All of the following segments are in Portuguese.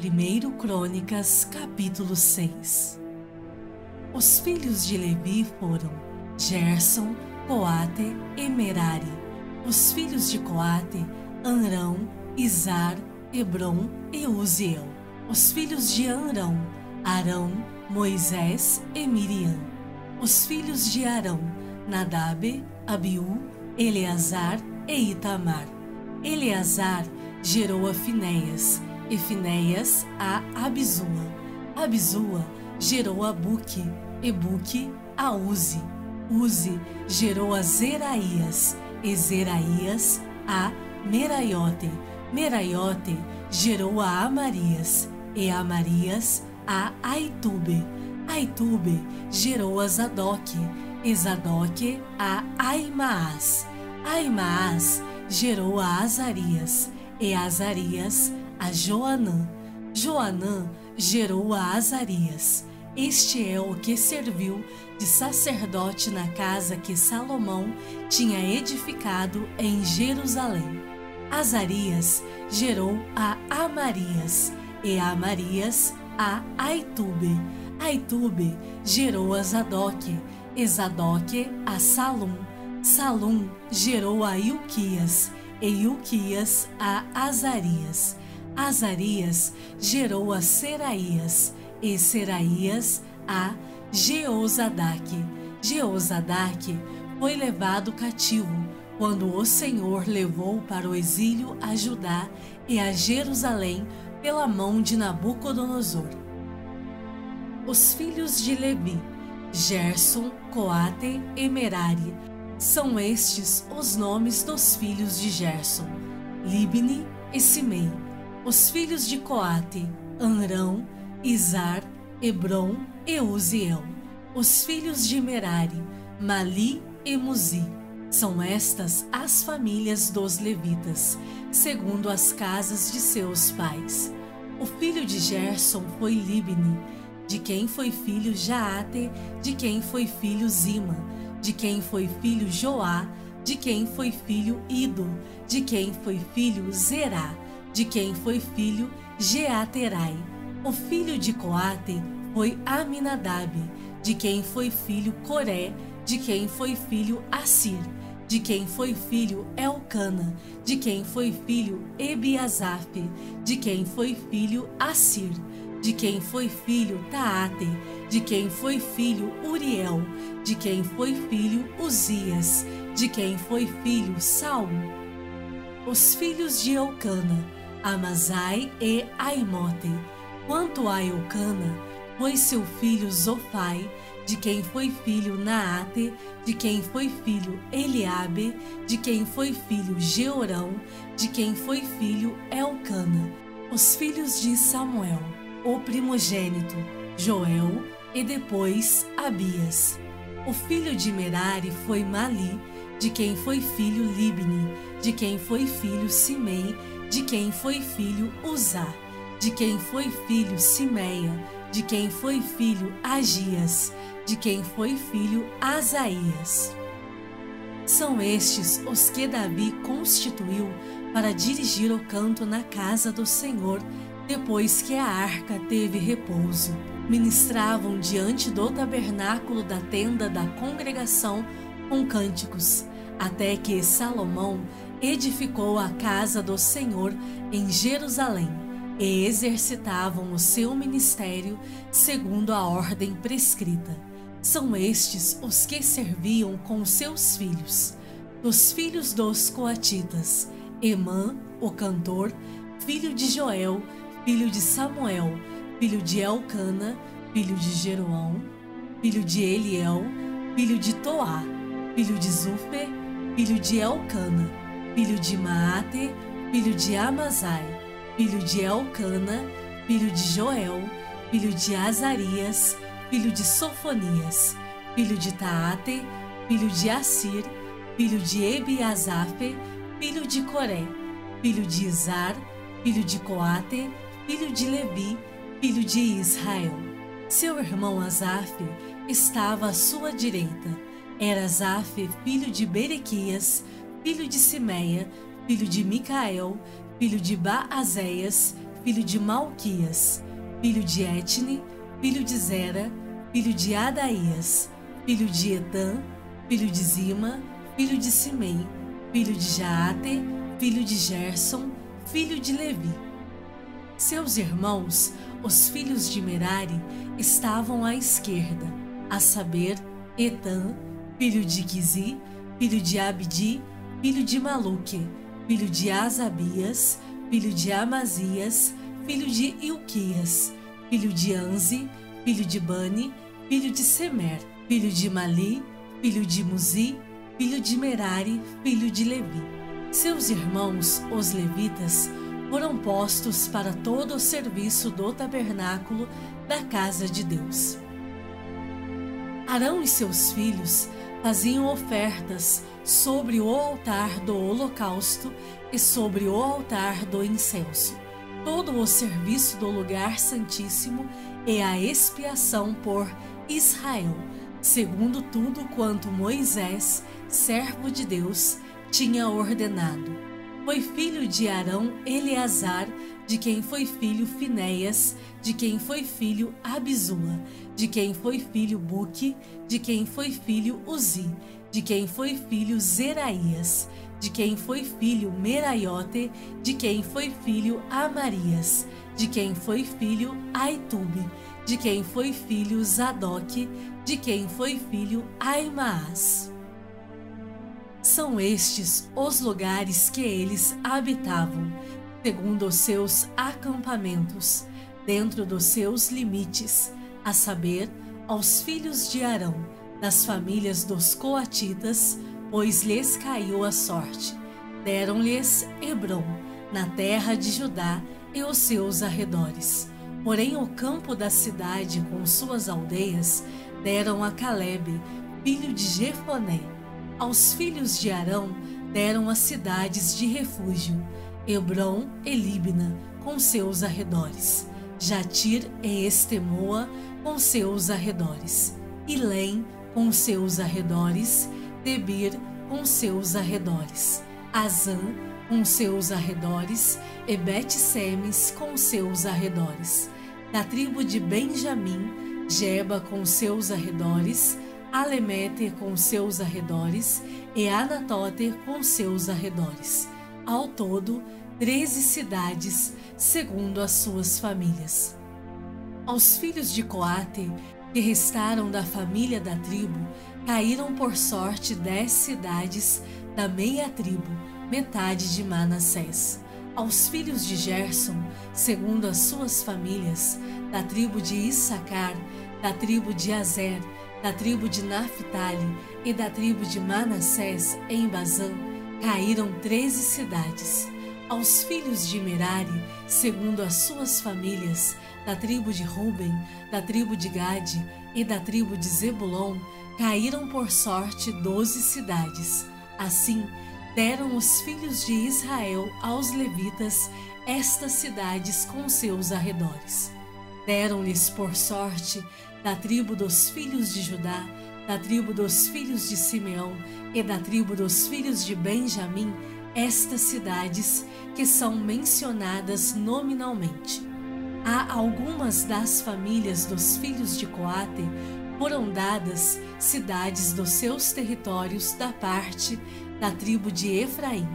1 Crônicas, capítulo 6. Os filhos de Levi foram Gerson, Coate e Merari. Os filhos de Coate, Amrão, Izar, Hebron e Uziel. Os filhos de Amrão, Arão, Moisés e Miriam. Os filhos de Arão, Nadab, Abiú, Eleazar e Itamar. Eleazar gerou a Finéias, e Finéias a Abisua. Abisua gerou a Buque, e Buque a Uzi. Uzi gerou a Zeraías, e Zeraías a Meraiote. Meraiote gerou a Amarias, e Amarias a Aitube. Aitube gerou a Zadoque, e Zadoque a Aimaas. Aimaas gerou a Azarias, e Azarias a Joanã. Joanã gerou a Azarias. Este é o que serviu de sacerdote na casa que Salomão tinha edificado em Jerusalém. Azarias gerou a Amarias, e Amarias a Aitube. Aitube gerou a Zadoque, e Zadoque a Salum. Salum gerou a Ilquias, e Ilquias a Azarias. Azarias gerou a Seraías, e Seraías a Jeozadaque. Jeozadaque foi levado cativo quando o Senhor levou para o exílio a Judá e a Jerusalém pela mão de Nabucodonosor. Os filhos de Levi, Gerson, Coate e Merari. São estes os nomes dos filhos de Gerson, Libni e Simei. Os filhos de Coate, Amrão, Izar, Hebron e Uziel. Os filhos de Merari, Mali e Muzi. São estas as famílias dos levitas, segundo as casas de seus pais. O filho de Gerson foi Libni, de quem foi filho Jaate, de quem foi filho Zima, de quem foi filho Joá, de quem foi filho Ido, de quem foi filho Zerá, de quem foi filho Jeaterai. O filho de Coate foi Aminadab, de quem foi filho Coré, de quem foi filho Assir, de quem foi filho Elcana, de quem foi filho Ebiasaf, de quem foi filho Assir, de quem foi filho Taate, de quem foi filho Uriel, de quem foi filho Uzias, de quem foi filho Saul. Os filhos de Elcana, Amazai e Aimote. Quanto a Elcana, foi seu filho Zofai, de quem foi filho Naate, de quem foi filho Eliabe, de quem foi filho Georão, de quem foi filho Elcana. Os filhos de Samuel, o primogênito, Joel, e depois Abias. O filho de Merari foi Mali, de quem foi filho Libni, de quem foi filho Simei, de quem foi filho Uzá, de quem foi filho Simeia, de quem foi filho Agias, de quem foi filho Asaías. São estes os que Davi constituiu para dirigir o canto na casa do Senhor, depois que a arca teve repouso. Ministravam diante do tabernáculo da tenda da congregação com cânticos, até que Salomão edificou a casa do Senhor em Jerusalém, e exercitavam o seu ministério segundo a ordem prescrita. São estes os que serviam com seus filhos. Dos filhos dos coatitas, Emã, o cantor, filho de Joel, filho de Samuel, filho de Elcana, filho de Jeroão, filho de Eliel, filho de Toá, filho de Zufer, filho de Elcana, filho de Maate, filho de Amazai, filho de Elcana, filho de Joel, filho de Azarias, filho de Sofonias, filho de Taate, filho de Assir, filho de Ebiasaf, filho de Coré, filho de Izar, filho de Coate, filho de Levi, filho de Israel. Seu irmão Asaf estava à sua direita. Era Asaf, filho de Berequias, filho de Simeia, filho de Micael, filho de Baazéias, filho de Malquias, filho de Etne, filho de Zera, filho de Adaías, filho de Etã, filho de Zima, filho de Simei, filho de Jaate, filho de Gerson, filho de Levi. Seus irmãos, os filhos de Merari, estavam à esquerda, a saber, Etã, filho de Quizi, filho de Abdi, filho de Maluque, filho de Asabias, filho de Amazias, filho de Ilquias, filho de Anzi, filho de Bani, filho de Semer, filho de Mali, filho de Muzi, filho de Merari, filho de Levi. Seus irmãos, os levitas, foram postos para todo o serviço do tabernáculo da casa de Deus. Arão e seus filhos faziam ofertas sobre o altar do holocausto e sobre o altar do incenso, todo o serviço do lugar santíssimo e a expiação por Israel, segundo tudo quanto Moisés, servo de Deus, tinha ordenado. Foi filho de Arão Eleazar, de quem foi filho Finéias, de quem foi filho Abisua, de quem foi filho Buque, de quem foi filho Uzi, de quem foi filho Zeraías, de quem foi filho Meraiote, de quem foi filho Amarias, de quem foi filho Aitube, de quem foi filho Zadoque, de quem foi filho Aimaas. São estes os lugares que eles habitavam, segundo os seus acampamentos, dentro dos seus limites, a saber, aos filhos de Arão, das famílias dos coatitas, pois lhes caiu a sorte. Deram-lhes Hebrom, na terra de Judá e os seus arredores. Porém, o campo da cidade com suas aldeias deram a Calebe, filho de Jefoné. Aos filhos de Arão deram as cidades de refúgio, Hebrom e Líbna, com seus arredores, Jatir e Estemoa, com seus arredores, Ilém, com seus arredores, Debir, com seus arredores, Azã, com seus arredores, e Bet-Semes, com seus arredores. Da tribo de Benjamim, Geba, com seus arredores, Alemete com seus arredores e Anatote com seus arredores. Ao todo, 13 cidades, segundo as suas famílias. Aos filhos de Coate, que restaram da família da tribo, caíram por sorte 10 cidades da meia tribo, metade de Manassés. Aos filhos de Gerson, segundo as suas famílias, da tribo de Issacar, da tribo de Azer, da tribo de Naphtali e da tribo de Manassés em Bazã, caíram 13 cidades. Aos filhos de Merari, segundo as suas famílias, da tribo de Ruben, da tribo de Gade e da tribo de Zebulon, caíram por sorte 12 cidades. Assim, deram os filhos de Israel aos levitas estas cidades com seus arredores. Deram-lhes por sorte da tribo dos filhos de Judá, da tribo dos filhos de Simeão e da tribo dos filhos de Benjamim, estas cidades que são mencionadas nominalmente. A algumas das famílias dos filhos de Coate foram dadas cidades dos seus territórios da parte da tribo de Efraim,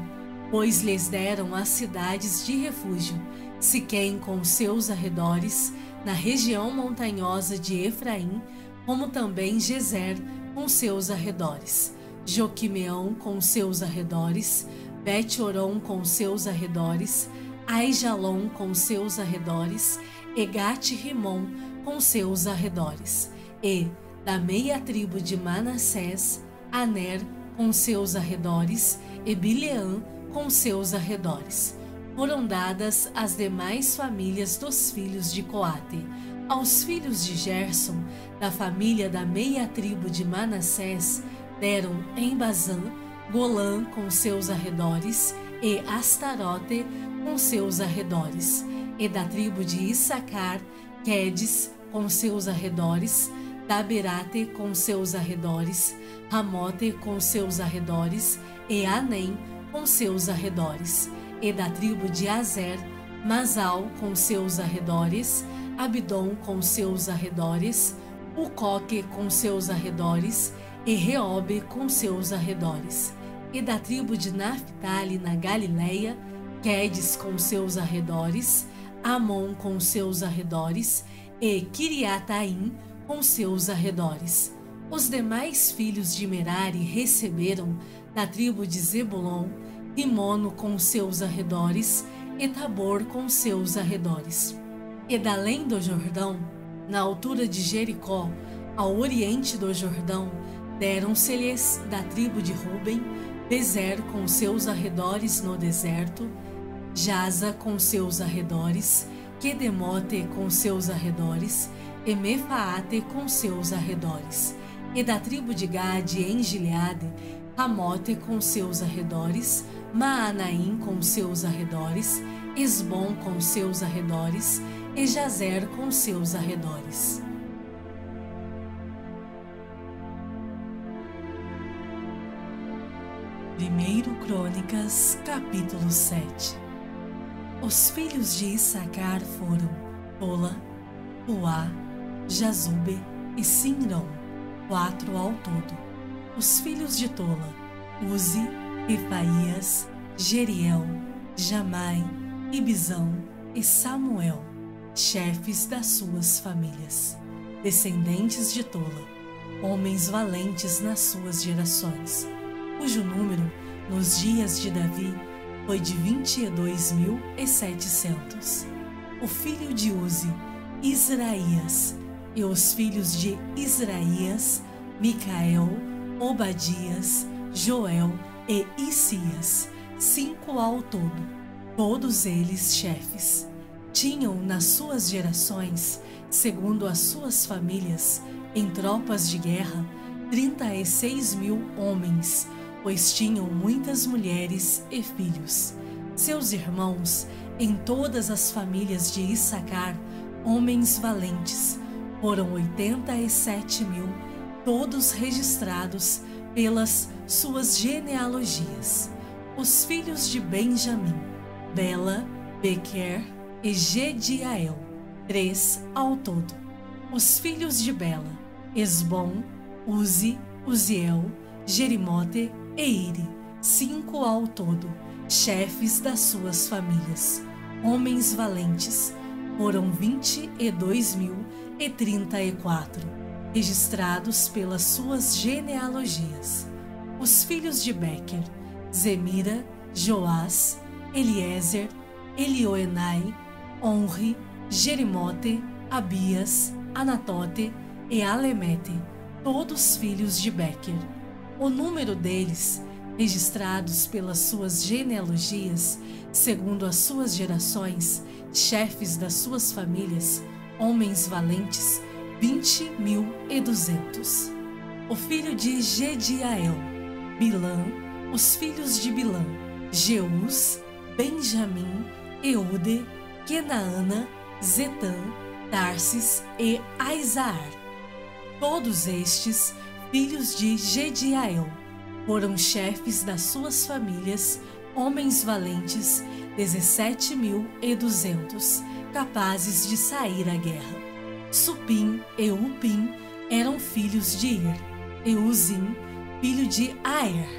pois lhes deram as cidades de refúgio, Siquém com seus arredores, na região montanhosa de Efraim, como também Gezer com seus arredores, Joquimeão com seus arredores, Bet-Oron com seus arredores, Aijalon com seus arredores, e Gat-Rimon com seus arredores, e, da meia tribo de Manassés, Aner com seus arredores, e Bileã com seus arredores. Foram dadas as demais famílias dos filhos de Coate. Aos filhos de Gerson, da família da meia tribo de Manassés, deram em Bazã, Golã com seus arredores, e Astarote com seus arredores, e da tribo de Issacar, Quedes com seus arredores, Daberate com seus arredores, Ramote com seus arredores, e Anem com seus arredores, e da tribo de Azer, Masal com seus arredores, Abdom com seus arredores, Ucoque com seus arredores, e Reobe com seus arredores. E da tribo de Naphtali na Galileia, Quedes com seus arredores, Amon com seus arredores, e Kiriataim com seus arredores. Os demais filhos de Merari receberam da tribo de Zebulon, Rimono com seus arredores, e Tabor com seus arredores. E da além do Jordão, na altura de Jericó, ao oriente do Jordão, deram-se-lhes da tribo de Ruben, Bezer com seus arredores no deserto, Jaza com seus arredores, Quedemote com seus arredores, e Mefaate com seus arredores. E da tribo de Gade em Gileade, Ramote com seus arredores, Maanaim com seus arredores, Esbom com seus arredores, e Jazer com seus arredores. Primeiro Crônicas, capítulo 7. Os filhos de Issacar foram Tola, Puá, Jazube e Simrão, 4 ao todo. Os filhos de Tola, Uzi, Refaías, Jeriel, Jamai, Ibizão e Samuel, chefes das suas famílias, descendentes de Tola, homens valentes nas suas gerações, cujo número, nos dias de Davi, foi de 22.700. O filho de Uzi, Israías, e os filhos de Israías, Micael, Obadias, Joel e Isias, 5 ao todo, todos eles chefes. Tinham nas suas gerações, segundo as suas famílias, em tropas de guerra, 36.000 homens, pois tinham muitas mulheres e filhos. Seus irmãos, em todas as famílias de Issacar, homens valentes, foram 87.000, todos registrados pelas suas genealogias. Os filhos de Benjamim, Bela, Bequer e Gediael, 3 ao todo. Os filhos de Bela, Esbom, Uzi, Uziel, Jerimote e Iri, 5 ao todo, chefes das suas famílias, homens valentes, foram 22.034, registrados pelas suas genealogias. Os filhos de Bequer, Zemira, Joás, Eliezer, Elioenai, Onri, Jerimote, Abias, Anatote e Alemete, todos filhos de Bequer. O número deles, registrados pelas suas genealogias, segundo as suas gerações, chefes das suas famílias, homens valentes, 20.200. O filho de Gediael, Bilã, os filhos de Bilã, Jeus, Benjamim, Eude, Kenaana, Zetã, Tarsis e Aizaar. Todos estes, filhos de Gediael, foram chefes das suas famílias, homens valentes, 17.200, capazes de sair à guerra. Supim e Upim eram filhos de Ir, e Uzim, filho de Aer.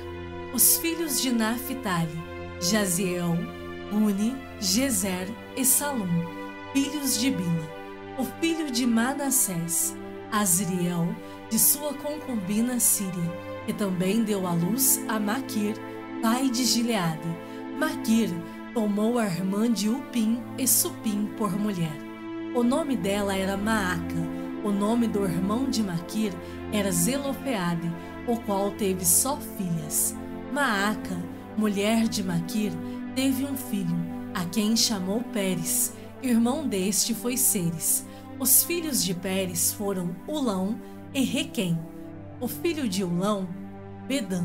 Os filhos de Naphtali, Jaziel, Uni, Gezer e Salum, filhos de Bila. O filho de Manassés, Azriel, de sua concubina Síria, que também deu à luz a Maquir, pai de Gileade. Maquir tomou a irmã de Upim e Supim por mulher. O nome dela era Maaca. O nome do irmão de Maquir era Zelofeade, o qual teve só filhas. Maaca, mulher de Maquir, teve um filho, a quem chamou Pérez. Irmão deste foi Ceres. Os filhos de Pérez foram Ulão e Requém. O filho de Ulão, Bedã.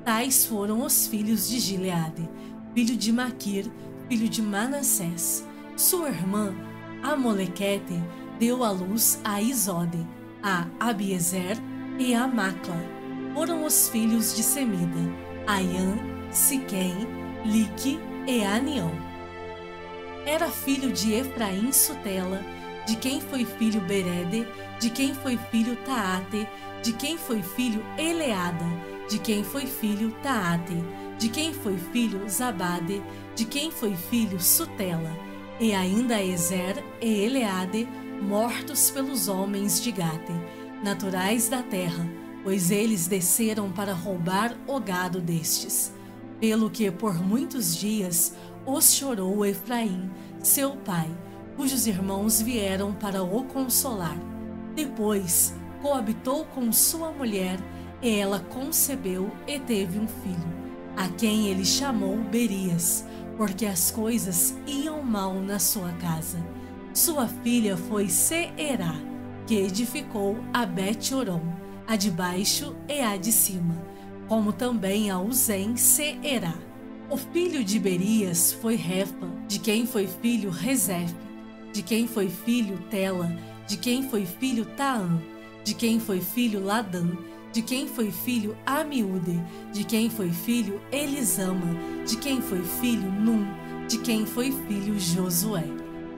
Tais foram os filhos de Gileade, filho de Maquir, filho de Manassés. Sua irmã, Amolequete, deu à luz a Isode, a Abiezer e a Macla. Foram os filhos de Semida, Aiã, Siquém, Lique e Anião. era filho de Efraim Sutela, de quem foi filho Berede, de quem foi filho Taate, de quem foi filho Eleada, de quem foi filho Taate, de quem foi filho Zabade, de quem foi filho Sutela, e ainda Ezer e Eleade, mortos pelos homens de Gate, naturais da terra, pois eles desceram para roubar o gado destes. Pelo que por muitos dias os chorou Efraim, seu pai, cujos irmãos vieram para o consolar. Depois coabitou com sua mulher, e ela concebeu e teve um filho, a quem ele chamou Berias, porque as coisas iam mal na sua casa. Sua filha foi Seerá, que edificou a Bet-Horon, a de baixo e a de cima, como também a Uzem Seerá. O filho de Berias foi Refa, de quem foi filho Rezefe, de quem foi filho Tela, de quem foi filho Taã, de quem foi filho Ladã, de quem foi filho Amiúde, de quem foi filho Elisama, de quem foi filho Num, de quem foi filho Josué.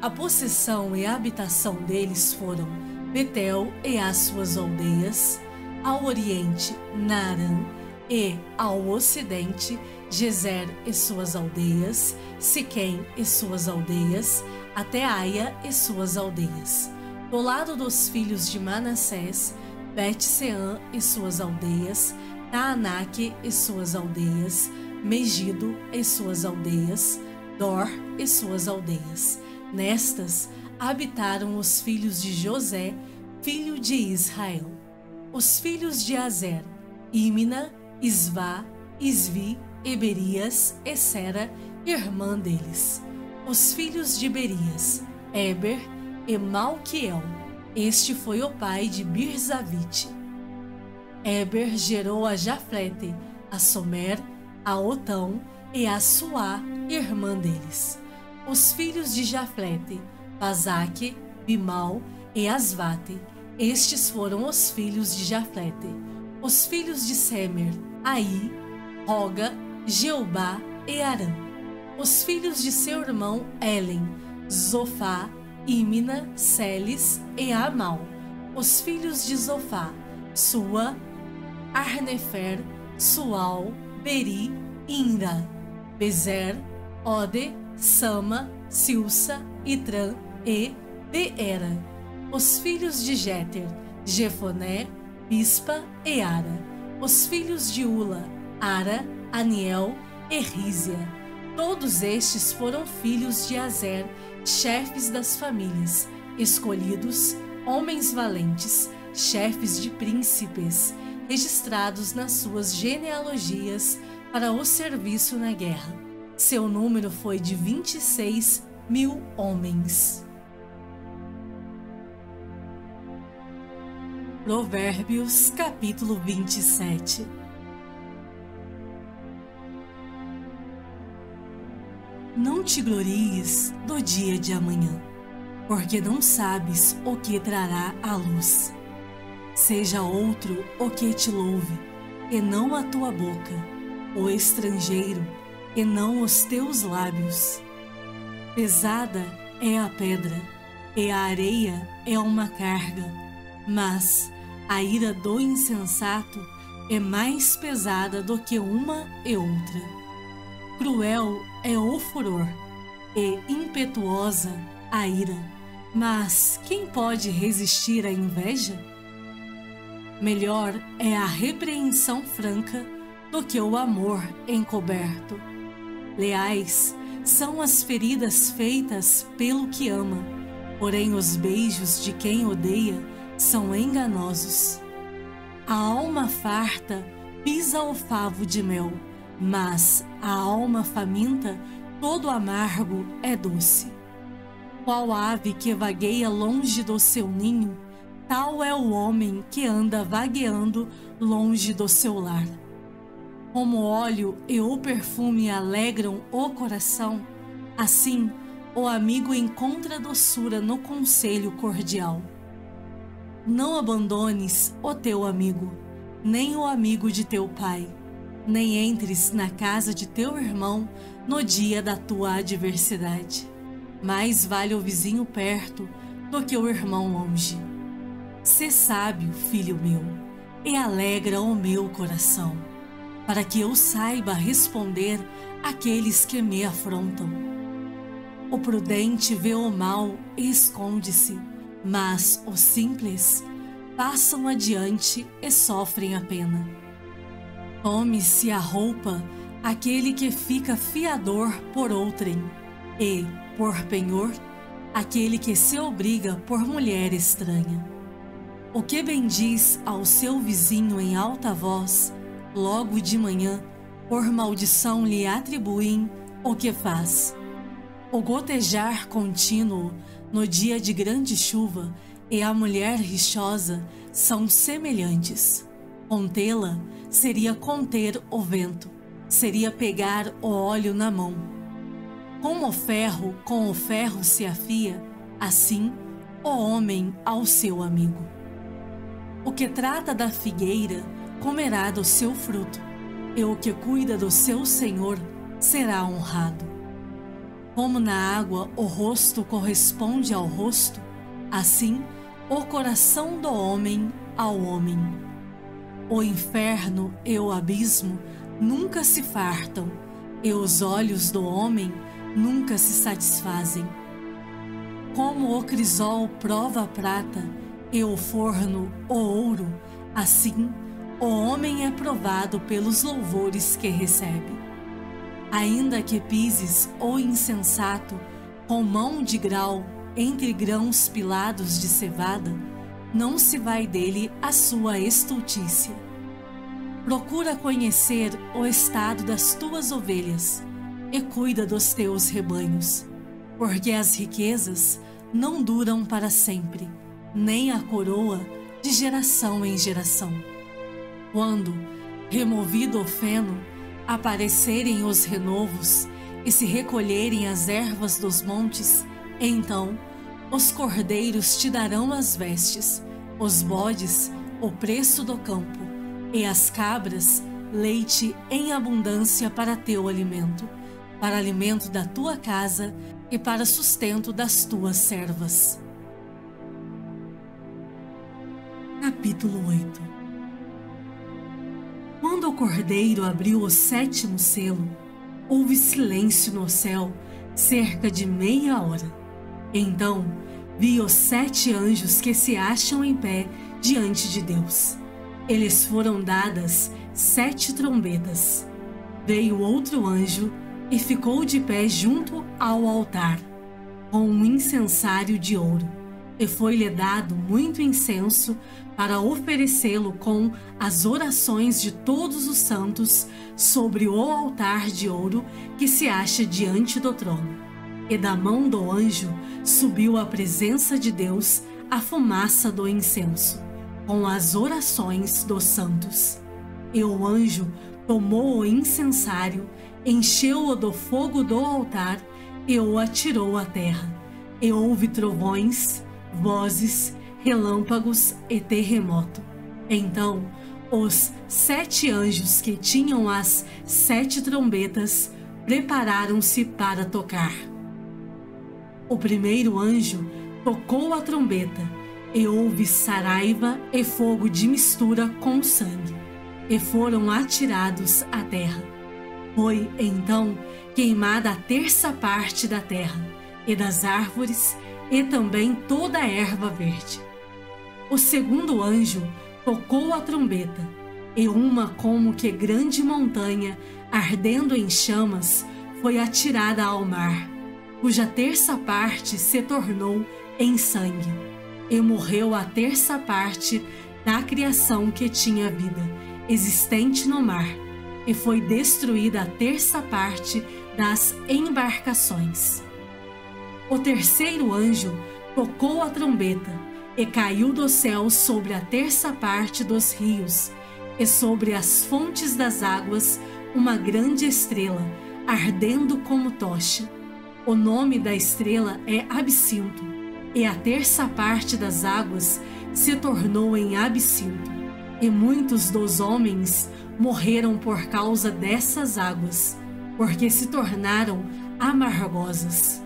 A possessão e a habitação deles foram Betel e as suas aldeias, ao oriente Naarã, e ao ocidente Gezer e suas aldeias, Siquém e suas aldeias, até Aia e suas aldeias. Do lado dos filhos de Manassés, Bet-Seã e suas aldeias, Taanaque e suas aldeias, Megido e suas aldeias, Dor e suas aldeias. Nestas habitaram os filhos de José, filho de Israel. Os filhos de Azer, Imna, Isvá, Isvi, Eberias e Sera, irmã deles. Os filhos de Berias, Eber e Malquiel. Este foi o pai de Birzavite. Eber gerou a Jaflete, a Somer, a Otão e a Suá, irmã deles. Os filhos de Jaflete, Pazaque, Bimal e Asvate. Estes foram os filhos de Jaflete. Os filhos de Semer, Aí, Roga, Jeubá e Arã. Os filhos de seu irmão Elen, Zofá, Imna, Celis e Amal. Os filhos de Zofá, Sua, Arnefer, Sual, Beri, Inra, Bezer, Ode, Sama, Silsa, Itran e Beera. Os filhos de Jéter, Jefoné, Pispa e Ara. Os filhos de Ula, Ara, Aniel e Rízia. Todos estes foram filhos de Azer, chefes das famílias, escolhidos, homens valentes, chefes de príncipes, registrados nas suas genealogias para o serviço na guerra. Seu número foi de 26.000 homens. Provérbios, capítulo 27. Não te glories do dia de amanhã, porque não sabes o que trará a luz. Seja outro o que te louve, e não a tua boca, o estrangeiro, e não os teus lábios. Pesada é a pedra, e a areia é uma carga, mas a ira do insensato é mais pesada do que uma e outra. Cruel é o furor, e impetuosa a ira, mas quem pode resistir à inveja? Melhor é a repreensão franca do que o amor encoberto. Leais são as feridas feitas pelo que ama, porém os beijos de quem odeia são enganosos. A alma farta pisa o favo de mel, mas a alma faminta, todo amargo é doce. Qual ave que vagueia longe do seu ninho, tal é o homem que anda vagueando longe do seu lar. Como o óleo e o perfume alegram o coração, assim o amigo encontra doçura no conselho cordial. Não abandones o teu amigo, nem o amigo de teu pai, nem entres na casa de teu irmão no dia da tua adversidade. Mais vale o vizinho perto do que o irmão longe. Sê sábio, filho meu, e alegra o meu coração, para que eu saiba responder àqueles que me afrontam. O prudente vê o mal e esconde-se, mas os simples passam adiante e sofrem a pena. Tome-se a roupa aquele que fica fiador por outrem, e, por penhor, aquele que se obriga por mulher estranha. O que bendiz ao seu vizinho em alta voz, logo de manhã, por maldição lhe atribuem o que faz. O gotejar contínuo no dia de grande chuva e a mulher rixosa são semelhantes. Contê-la seria conter o vento, seria pegar o óleo na mão. Como o ferro com o ferro se afia, assim o homem ao seu amigo. O que trata da figueira comerá do seu fruto, e o que cuida do seu senhor será honrado. Como na água o rosto corresponde ao rosto, assim o coração do homem ao homem. O inferno e o abismo nunca se fartam, e os olhos do homem nunca se satisfazem. Como o crisol prova a prata e o forno o ouro, assim o homem é provado pelos louvores que recebe. Ainda que pises o insensato com mão de grau entre grãos pilados de cevada, não se vai dele a sua estultícia. Procura conhecer o estado das tuas ovelhas e cuida dos teus rebanhos, porque as riquezas não duram para sempre, nem a coroa de geração em geração. Quando, removido o feno, aparecerem os renovos e se recolherem as ervas dos montes, então os cordeiros te darão as vestes, os bodes o preço do campo, e as cabras leite em abundância para teu alimento, para alimento da tua casa e para sustento das tuas servas. Capítulo 8. Quando o cordeiro abriu o 7º selo, houve silêncio no céu cerca de meia hora. Então vi os 7 anjos que se acham em pé diante de Deus. Eles foram dadas 7 trombetas. Veio outro anjo e ficou de pé junto ao altar, com um incensário de ouro, e foi-lhe dado muito incenso para oferecê-lo com as orações de todos os santos sobre o altar de ouro que se acha diante do trono. E da mão do anjo subiu à presença de Deus a fumaça do incenso, com as orações dos santos. E o anjo tomou o incensário, encheu-o do fogo do altar e o atirou à terra. E houve trovões, vozes, relâmpagos e terremoto. Então os 7 anjos que tinham as 7 trombetas prepararam-se para tocar. O primeiro anjo tocou a trombeta, e houve saraiva e fogo de mistura com sangue, e foram atirados à terra. Foi então queimada a 1/3 parte da terra, e das árvores, e também toda a erva verde. O segundo anjo tocou a trombeta, e uma como que grande montanha, ardendo em chamas, foi atirada ao mar, cuja 1/3 parte se tornou em sangue, e morreu a 1/3 parte da criação que tinha vida, existente no mar, e foi destruída a 1/3 parte das embarcações. O terceiro anjo tocou a trombeta, e caiu do céu sobre a 1/3 parte dos rios, e sobre as fontes das águas uma grande estrela, ardendo como tocha. O nome da estrela é Absinto, e a 1/3 parte das águas se tornou em absinto, e muitos dos homens morreram por causa dessas águas, porque se tornaram amargosas.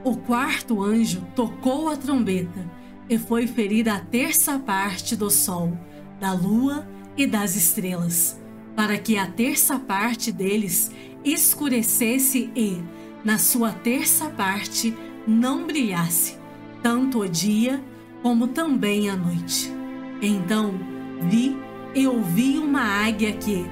O quarto anjo tocou a trombeta, e foi ferida a terça parte do sol, da lua e das estrelas, para que a terça parte deles escurecesse e, na sua terça parte, não brilhasse, tanto o dia como também a noite. Então vi e ouvi uma águia que,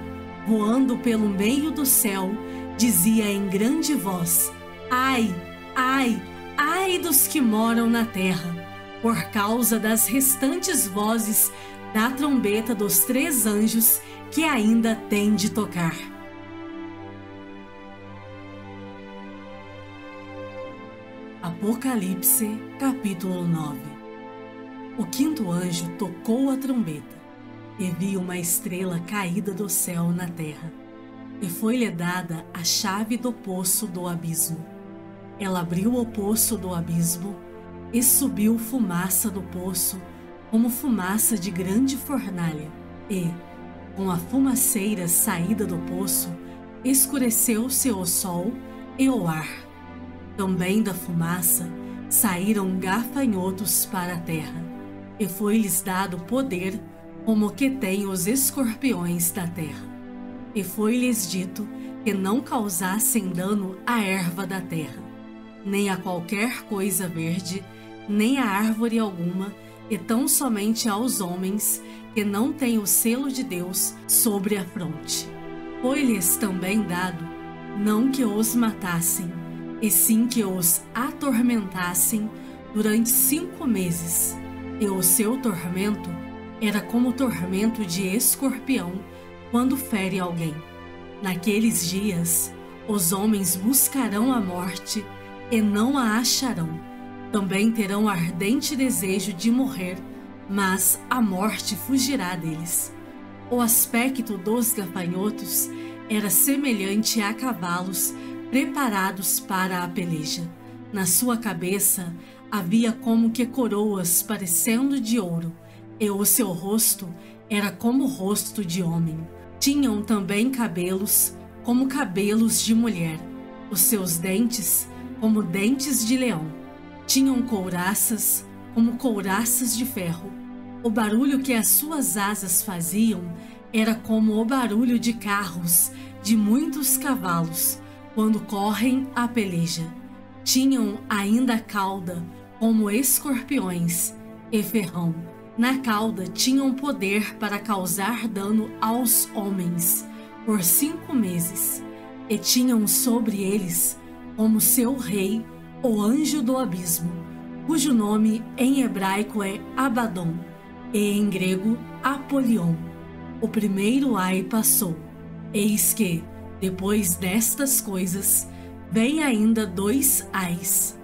voando pelo meio do céu, dizia em grande voz: Ai, ai, ai dos que moram na terra, por causa das restantes vozes da trombeta dos 3 anjos que ainda têm de tocar. Apocalipse, capítulo 9. O quinto anjo tocou a trombeta, e vi uma estrela caída do céu na terra, e foi-lhe dada a chave do poço do abismo. Ela abriu o poço do abismo, e subiu fumaça do poço, como fumaça de grande fornalha, e, com a fumaceira saída do poço, escureceu-se o sol e o ar. Também da fumaça saíram gafanhotos para a terra, e foi-lhes dado poder como que têm os escorpiões da terra. E foi-lhes dito que não causassem dano à erva da terra, nem a qualquer coisa verde, nem a árvore alguma, e tão somente aos homens que não têm o selo de Deus sobre a fronte. Foi-lhes também dado não que os matassem, e sim que os atormentassem durante 5 meses, e o seu tormento era como o tormento de escorpião quando fere alguém. Naqueles dias, os homens buscarão a morte e não a acharão. Também terão ardente desejo de morrer, mas a morte fugirá deles. O aspecto dos gafanhotos era semelhante a cavalos preparados para a peleja. Na sua cabeça havia como que coroas parecendo de ouro, e o seu rosto era como o rosto de homem. Tinham também cabelos como cabelos de mulher, os seus dentes como dentes de leão. Tinham couraças como couraças de ferro. O barulho que as suas asas faziam era como o barulho de carros de muitos cavalos quando correm a peleja. Tinham ainda cauda como escorpiões e ferrão. Na cauda tinham poder para causar dano aos homens por 5 meses, e tinham sobre eles como seu rei o anjo do abismo, cujo nome em hebraico é Abaddon e em grego Apolion. O primeiro ai passou. Eis que, depois destas coisas, vem ainda 2 ais.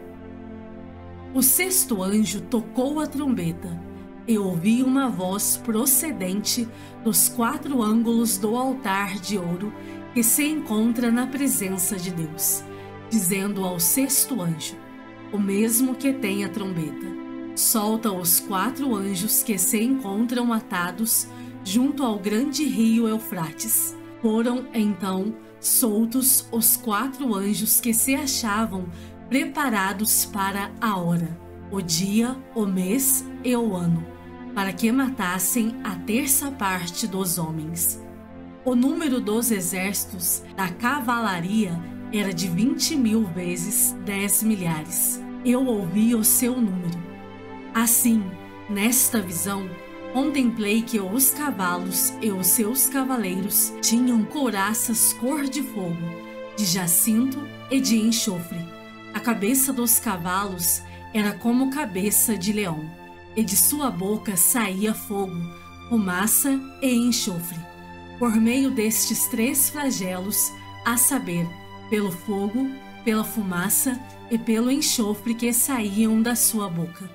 O sexto anjo tocou a trombeta, e ouvi uma voz procedente dos 4 ângulos do altar de ouro que se encontra na presença de Deus, dizendo ao sexto anjo, o mesmo que tem a trombeta: solta os 4 anjos que se encontram atados junto ao grande rio Eufrates. Foram, então, soltos os 4 anjos que se achavam preparados para a hora, o dia, o mês e o ano, para que matassem a terça parte dos homens. O número dos exércitos da cavalaria era de 20.000 vezes 10 milhares. Eu ouvi o seu número. Assim, nesta visão, contemplei que os cavalos e os seus cavaleiros tinham couraças cor de fogo, de jacinto e de enxofre. A cabeça dos cavalos era como cabeça de leão, e de sua boca saía fogo, fumaça e enxofre. Por meio destes 3 flagelos, a saber, pelo fogo, pela fumaça e pelo enxofre que saíam da sua boca,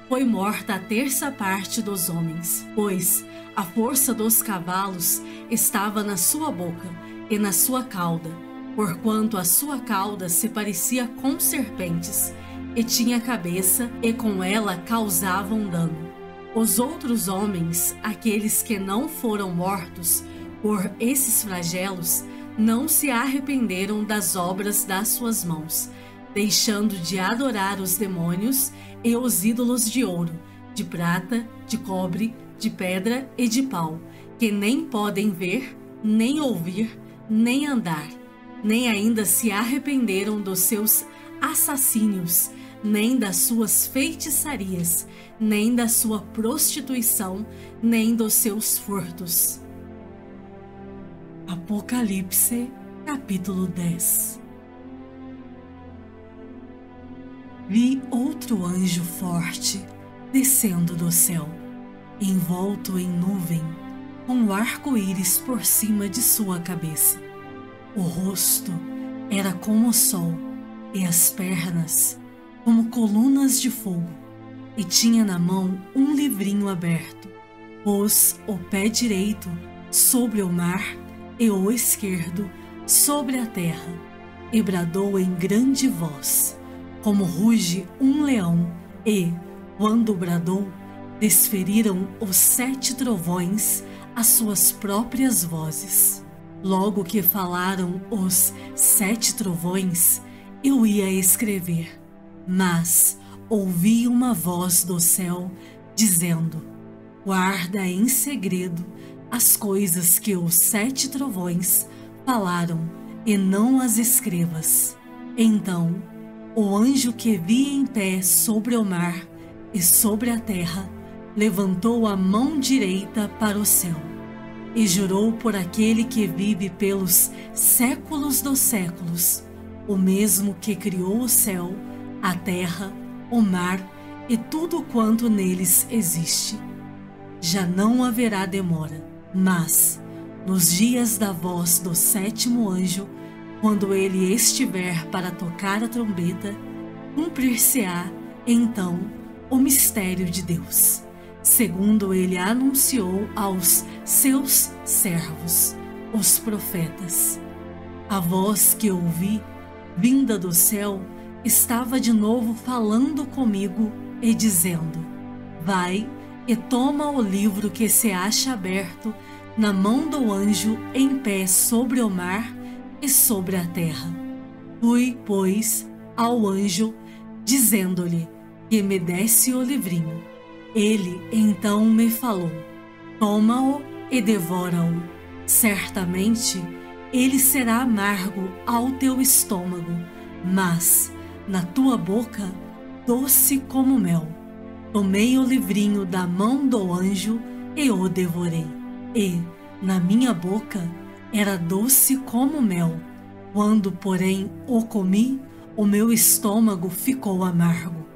foi morta a terça parte dos homens, pois a força dos cavalos estava na sua boca e na sua cauda, porquanto a sua cauda se parecia com serpentes, e tinha cabeça, e com ela causavam dano. Os outros homens, aqueles que não foram mortos por esses flagelos, não se arrependeram das obras das suas mãos, deixando de adorar os demônios e os ídolos de ouro, de prata, de cobre, de pedra e de pau, que nem podem ver, nem ouvir, nem andar, nem ainda se arrependeram dos seus assassínios, nem das suas feitiçarias, nem da sua prostituição, nem dos seus furtos. Apocalipse, capítulo 10. Vi outro anjo forte descendo do céu, envolto em nuvem, com um arco-íris por cima de sua cabeça. O rosto era como o sol, e as pernas como colunas de fogo, e tinha na mão um livrinho aberto. Pôs o pé direito sobre o mar e o esquerdo sobre a terra, e bradou em grande voz, como ruge um leão, e, quando bradou, desferiram os 7 trovões as suas próprias vozes. Logo que falaram os 7 trovões, eu ia escrever, mas ouvi uma voz do céu dizendo: guarda em segredo as coisas que os 7 trovões falaram, e não as escrevas. Então o anjo que vi em pé sobre o mar e sobre a terra levantou a mão direita para o céu e jurou por aquele que vive pelos séculos dos séculos, o mesmo que criou o céu, a terra, o mar e tudo quanto neles existe. Já não haverá demora, mas, nos dias da voz do 7º anjo, quando ele estiver para tocar a trombeta, cumprir-se-á, então, o mistério de Deus, segundo ele anunciou aos seus servos, os profetas. A voz que ouvi, vinda do céu, estava de novo falando comigo e dizendo: vai e toma o livro que se acha aberto na mão do anjo em pé sobre o mar e sobre a terra. Fui, pois, ao anjo, dizendo-lhe que me desse o livrinho. Ele então me falou: toma-o e devora-o. Certamente ele será amargo ao teu estômago, mas na tua boca doce como mel. Tomei o livrinho da mão do anjo e o devorei, e na minha boca era doce como mel. Quando, porém, o comi, o meu estômago ficou amargo.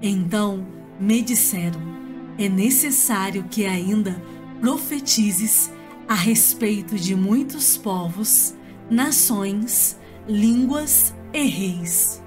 Então me disseram: é necessário que ainda profetizes a respeito de muitos povos, nações, línguas e reis.